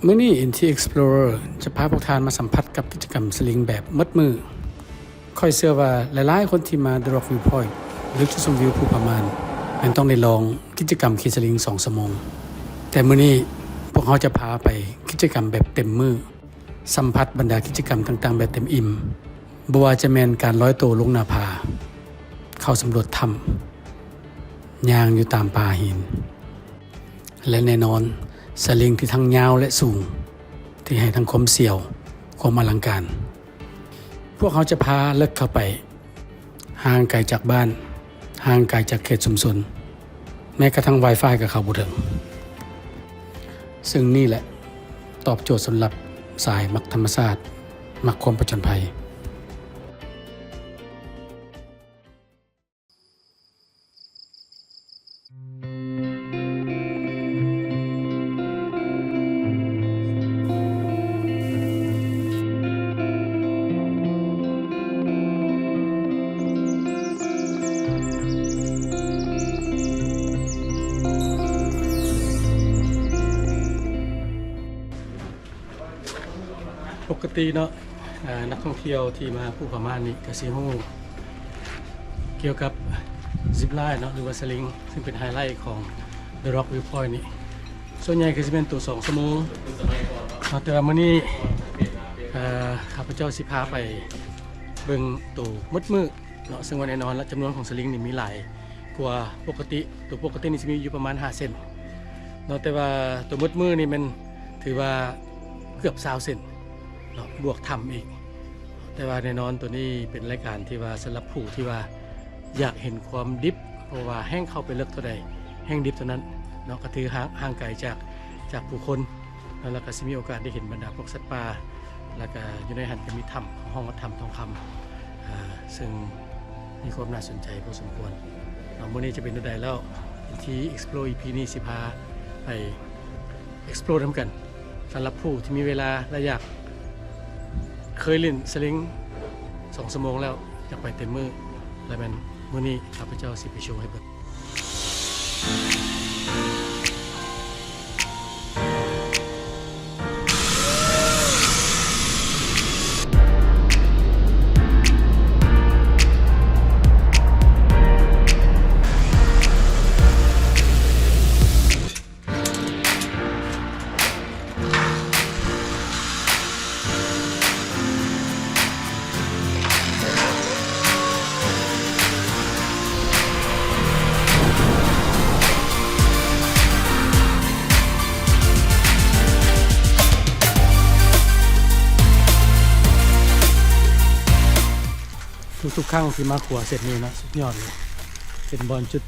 มื้อนี้ NT Explorer จะพาพวกท่านมาสัมผัสกับกิจกรรมสลิงแบบมัดมือค่อยเชื่อว่าหลายๆคนที่มา The Rock View Point หรือจุดชมวิวภูผาม่านมันต้องได้ลองกิจกรรมขี่สลิง2ชั่วโมงแต่มื้อนี้พวกเขาจะพาไปกิจกรรมแบบเต็มมือสัมผัสบรรดากิจกรรมต่างๆแบบเต็มอิ่มบ่ว่าจะแม่นการลอยตัวลงหน้าผาเข้าสำรวจถ้ำย่างอยู่ตามป่าหินและแน่นอนสลิงที่ทั้งยาวและสูงที่ให้ทั้งความเสี่ยวความอลังการพวกเขาจะพาเลิกเข้าไปห่างไกลจากบ้านห่างไกลจากเขตชุมชนแม้กระทั่ง Wi-Fi กับเขาบ่ถึงซึ่งนี่แหละตอบโจทย์สำหรับสายมักธรรมชาติมักความผจญภัยปกติเนาะนักท่องเที่ยวที่มาภูผาม่านนี่ก็สิฮู้เกี่ยวกับซิปไลน์เนาะหรือว่าสลิงซึ่งเป็นไฮไลท์ของ The Rock View Point นี่ส่วนใหญ่ก็สิเป็นตัว2ชั่วโมงแต่ว่ามื้อนี้ข้าพเจ้าสิพาไปเบิ่งตัวมัดมือเนาะซึ่งว่าแน่นอนและจำนวนของสลิงนี่มีหลายกว่าปกติตัวปกตินี่สิมีอยู่ประมาณ5เซนเนาะแต่ว่าตัวมัดมือนี่มันถือว่าเกือบ20เซนบวกทำอีกแต่ว่าแน่นอนตัวนี้เป็นรายการที่ว่าสำหรับผู้ที่ว่าอยากเห็นความดิบเพราะว่าแห้งเข้าไปเลิกเท่าใดแห้งดิบเท่านั้นเนาะก็ถือห่างไกลจากผู้คนแล้วก็สิมีโอกาสได้เห็นบรรดาพวกสัตว์ป่าแล้วก็อยู่ในหันก็มีถ้ำห้องถ้ำทองคำซึ่งมีความน่าสนใจพอสมควรวันนี้จะเป็นตัวใดแล้วที่ Explore EP นี้สิพาไป Explore ทำกันสำหรับผู้ที่มีเวลาและอยากเคยเล่นสลิง2ชั่วโมงแล้วอยากไปเต็มมือและเป็นมื้อนี้ข้าพเจ้าสิไปโชว์ให้เบิ่งทุกครั้งที่มาขัวเสร็จนี่นะสุดยอดเลยเป็นบอลจุด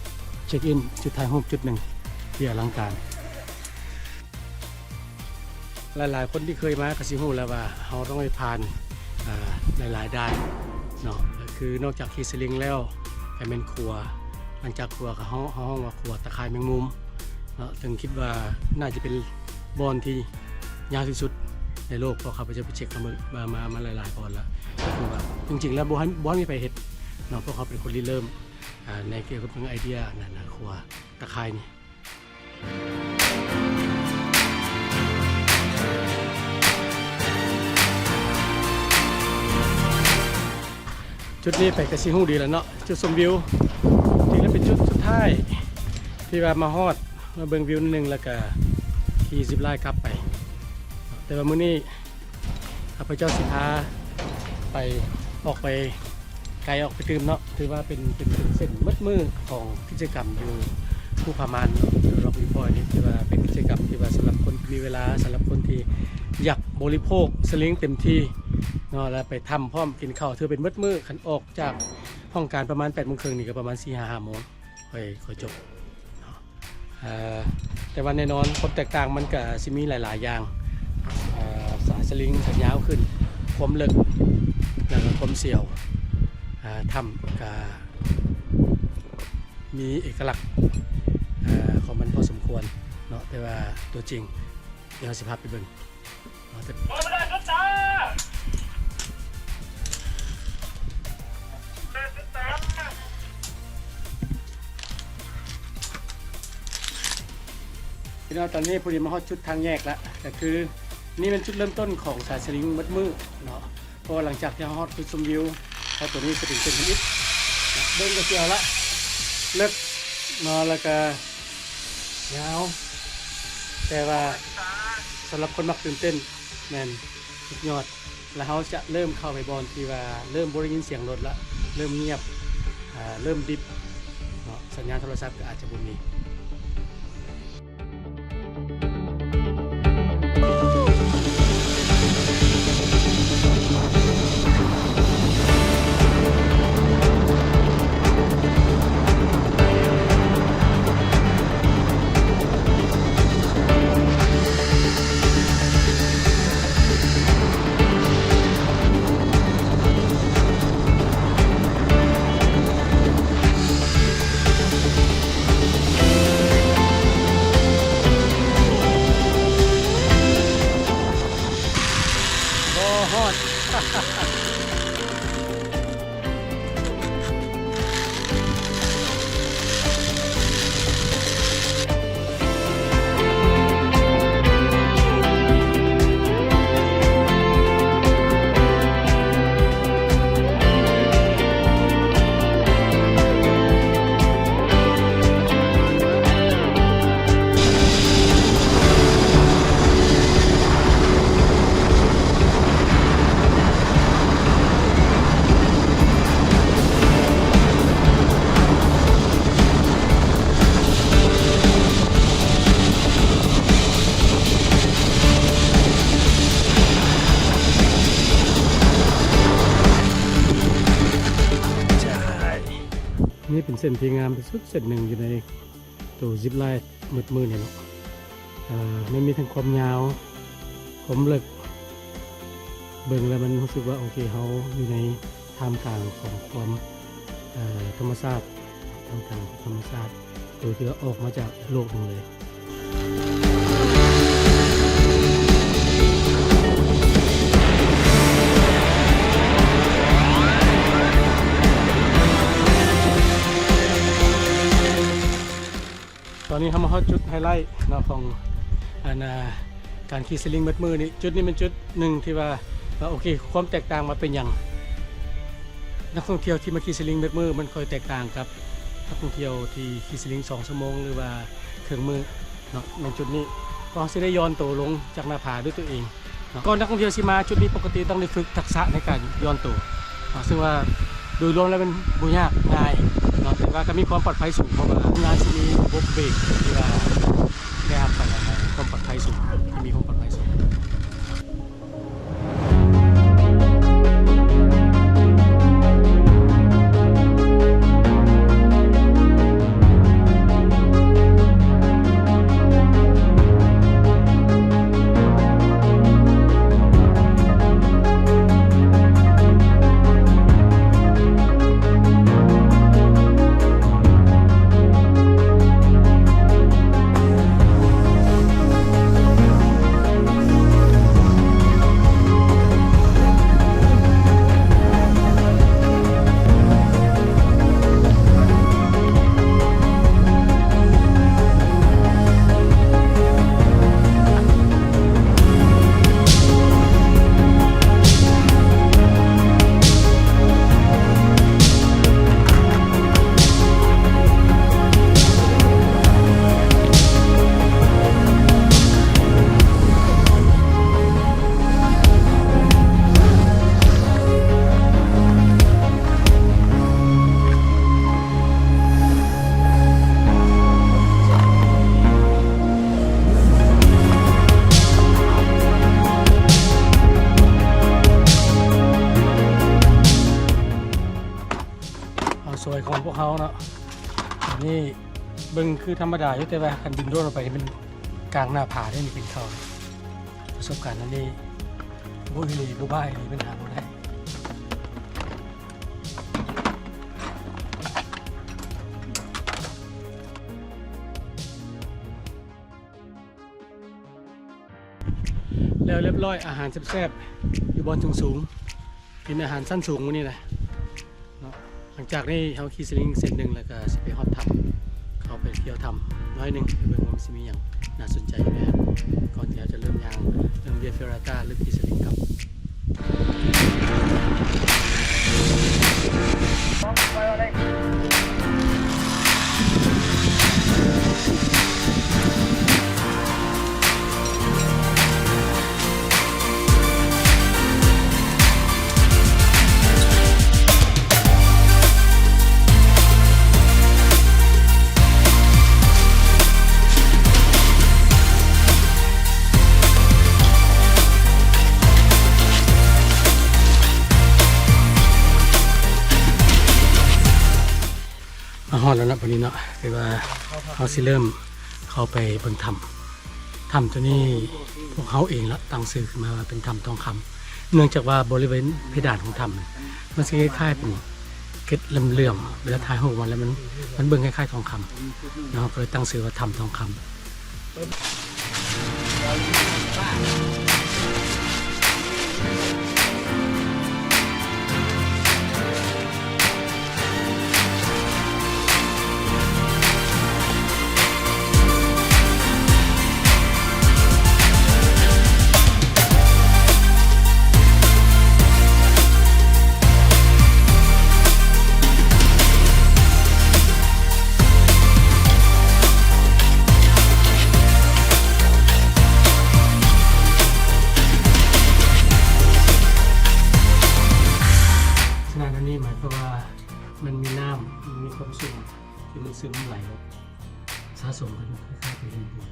เช็คอินจุดถ่ายรูปจุดหนึ่งที่อลังการหลายๆคนที่เคยมากระซิฮู้แล้วว่าเราต้องไปผ่านหลายๆด้านเนาะคือนอกจากขี่สลิงแล้วก็เป็นขัวหลังจากขัวกับห้องว่าขัวตะข่ายแมงมุมเนาะถึงคิดว่าน่าจะเป็นบอลที่ยาวที่สุดในโลกเพราะเขาไปจะไปเช็คมาหลายๆบอลแล้วคือว่าจริงๆแล้วบอลมีไปเห็ดเนาะเพราะเขาเป็นคนริเริ่มในเกี่ยวกับไอเดียนั่นนะครัวตะไคร้นี่จุดนี้ไปกระซิฮู้ดีแล้วเนาะจุดชมวิวจริงแล้วเป็นจุดสุดท้ายที่ว่ามาฮอดมาเบิ่งวิวนิดนึงแล้วก็ขี่ซิปไลน์กลับไปแต่ว่ามื้อนี้ข้าพเจ้าสิพาไปออกไปไกลออกไปตื่มเนาะถือว่าเป็นเส้นมัดมือของกิจกรรมอยู่ภูผาม่านRock View Pointนี่ถือว่าเป็นกิจกรรมที่ว่าสำหรับคนมีเวลาสำหรับคนที่อยากบริโภคสลิงเต็มที่เนาะแล้วไปทำพร้อมกินข้าวถือเป็นมัดมือขันออกจากห้องการประมาณ8 โมงครึ่งนี่ก็ประมาณ4-5 โมงค่อยจบแต่ว่าแน่นอนความแตกต่างมันก็สิมีหลายๆอย่างสายสลิงสัญญาวขึ้นความลึกแล้วก็ความเสี่ยวทำกับมีเอกลักษณ์ของมันพอสมควรเนาะแต่ว่าตัวจริงเดี๋ยวสิพาไปเบิ่งไม่ได้ครับจ้า พี่น้องตอนนี้พอดีมาฮอดจุดทางแยกแล้วก็คือนี่เป็นจุดเริ่มต้นของสายสลิงมัดมือเนาะเพราะหลังจากที่ฮอดจุดชมวิวเขาตัวนี้จะเป็นเส้นนิดเดินก็เกี่ยวละเลิกนอนแล้วก็ยาวแต่ว่าสำหรับคนมักตื่นเต้นแม่นสุดยอดแล้วเขาจะเริ่มเข้าไปบอลที่ว่าเริ่มบริยินเสียงรถละเริ่มเงียบเริ่มดิบเนาะสัญญาณโทรศัพท์ก็อาจจะบ่มีฮอด นี่เป็นเส้นที่งามที่สุดเส้นหนึ่งอยู่ในตัวซิปไลน์มืดเนี่ยเนาะไม่มีทั้งความยาวความลึกเบิ่งแล้วมันรู้สึกว่าโอเคเขาอยู่ในท่ามกลางของความธรรมชาติท่ามกลางธรรมชาติโดยที่ว่าออกมาจากโลกหนึ่งเลยตอนนี้เขามาฮอดจุดไฮไลท์เนาะของการขี่สลิงมัดมือนี่จุดนี้เป็นจุดหนึ่งที่ว่าโอเคความแตกต่างมาเป็นอย่างนักท่องเที่ยวที่มาขี่สลิงมัดมือมันค่อยแตกต่างกับนักท่องเที่ยวที่ขี่สลิง2 ชั่วโมงหรือว่าเครื่องมือเนาะในจุดนี้ก็จะได้ย้อนตัวลงจากหน้าผาด้วยตัวเองก็นักท่องเที่ยวที่มาจุดนี้ปกติต้องได้ฝึกทักษะในการย้อนตัวซึ่งว่าโดยรวมแล้วเป็นบุญยากง่ายแต่ว่าก็มีความปลอดภัยสูงเพราะว่างานที่มีระบบเบรกที่ว่าได้รับความปลอดภัยสูงที่มีความปลอดภัยสูงสวยของพวกเขาเนาะนี่เบิ่งคือธรรมดาอยู่แต่ว่าคันบินโดรนลงไปเป็นกลางหน้าผาได้มีเป็นเขาประสบการณ์นั้นนี่บุรีบุบ้ายนี่เป็นหาได้แล้วเรียบร้อยอาหารแซ่บๆอยู่บนสูงๆกินอาหารสั้นสูงวันนี้นะหลังจากนี้เขาขี่สลิงเส้นหนึ่งแล้วก็สิไปฮอตทำเขาไปเที่ยวทำ น้อยหนึ่งเบื้องว่ามันจะมีอย่างน่าสนใจอยู่นะครับก่อนที่เราจะเริ่มย่างเรื่องเวียเฟราต้าหรือกิสลิงครับมาฮอดแล้วนะวันนี้เนาะคือว่าเขาสิเริ่มเข้าไปเบิ่งถ้ำตัวนี้พวกเขาเองละตั้งชื่อขึ้นมาว่าเป็นถ้ำทองคำเนื่องจากว่าบริเวณเพดานของถ้ำมันจะคล้ายๆเป็นเกล็ดเหลื่อมๆเวลาถ่ายรูปมันแล้วมันเบิ่งคล้ายๆทองคำเนาะก็เลยตั้งชื่อว่าถ้ำทองคำ ขนาดนี้หมายความว่ามันมีน้ำมันมีความสูงที่มันซึมไหลออกสะสมกันคล้ายๆเป็นบวก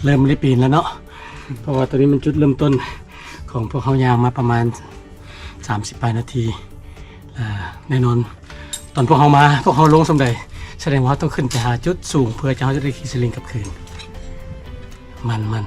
เริ่มไม่ได้ปีนแล้วเนาะเพราะว่าตอนนี้มันจุดเริ่มต้นของพวกเขายางมาประมาณ30 นาทีแน่นอนตอนพวกเขาลงสมใดแสดงว่าต้องขึ้นไปหาจุดสูงเพื่อจะเขาจะได้ขี่สลิงกลับคืนมัน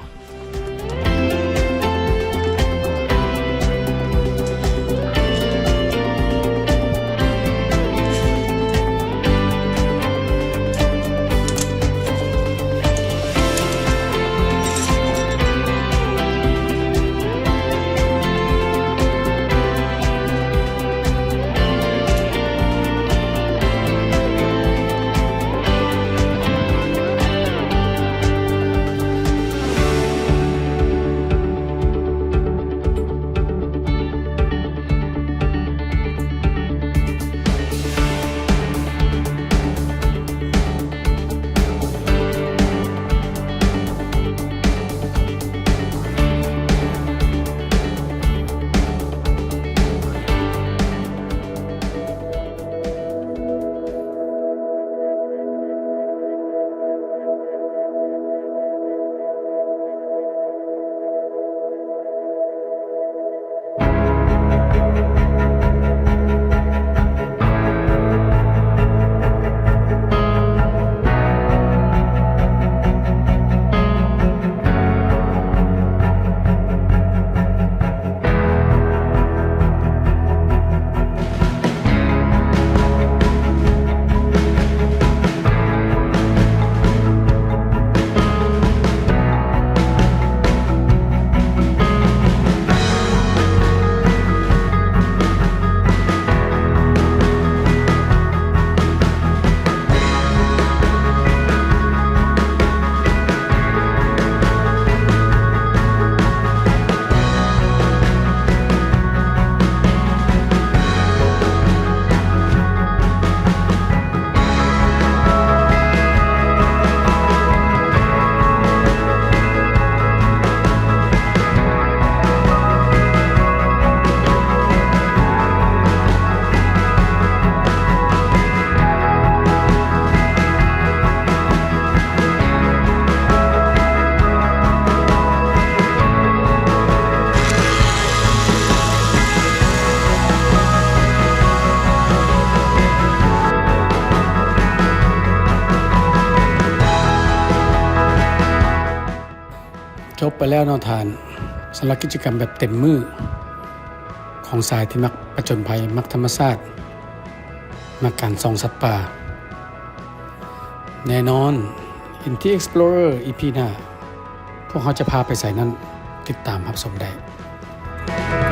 จบไปแล้วเนาะทานสำหรับกิจกรรมแบบเต็มมือของสายที่มักประจนภัยมักธรรมชาติมักการส่องสัตว์ป่าแน่นอน Inti Explorer EP หน้าพวกเขาจะพาไปใส่นั้นติดตามรับชมได้